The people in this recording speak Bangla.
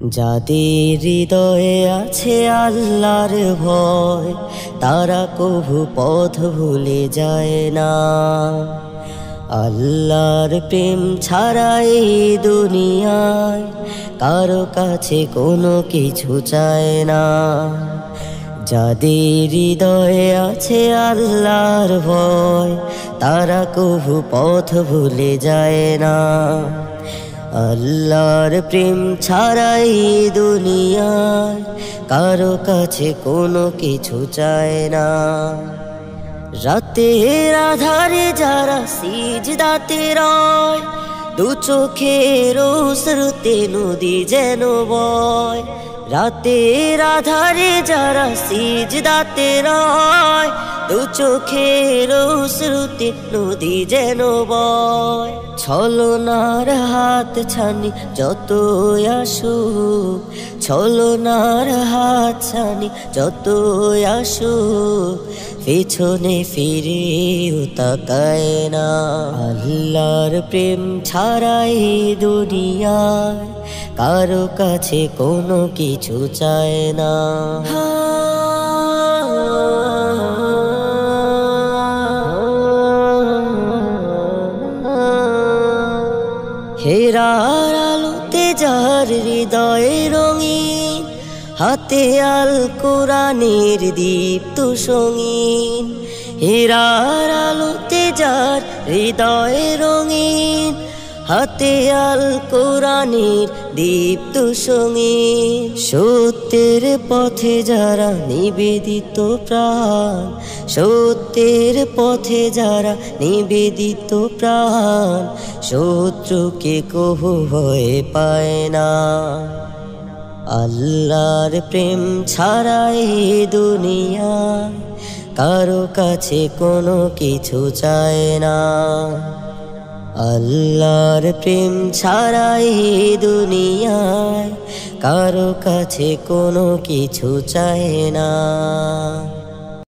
যাদের হৃদয়ে আছে আল্লাহর ভয়, তারা কভু পথ ভুলে যায় না। আল্লাহর প্রেম ছাড়া এই দুনিয়ায় কারো কাছে কোনো কিছু চায় না। যাদের হৃদয়ে আছে আল্লাহর ভয়, তারা কভু পথ ভুলে যায় না। আল্লাহর প্রেম ছাড়াই দুনিয়ায় কারো কাছে কোনো কিছু চায় না। রাতের আধারে যারা সিজদাতে রয়, দু চোখের স্রোতে নদী যেন বয়। রাতের আধারে যারা সিজদাতে রয়, দু চোখের স্রোতে নদী যেন বয়। ছলনার হাত ছানি যত আসুক, ছলনার হাত ছানি যত আসুক, পেছনে ফিরেও তাকায় না। আল্লাহর প্রেম ছাড়াই দুনিয়ায় কারো কাছে কোনো কিছু চায় না। হেরার আলোতে যার হৃদয়ে রঙিন, হাতে আল কোরআনের দীপ্ত সঙ্গীন। হেরার আলোতে যার হৃদয়ে রঙিন, হাতে আল কোরআনের দীপ্ত সঙ্গীন। সত্যের পথে যারা নিবেদিত প্রাণ, সত্যের পথে যারা নিবেদিত প্রাণ, শত্রুকে কভু ভয় পায় না। আল্লাহর প্রেম ছাড়াই দুনিয়া কারো কাছে কোনো কিছু চায় না। আল্লাহর প্রেম ছাড়াই দুনিয়ায় কারো কাছে কোনো কিছু চায় না।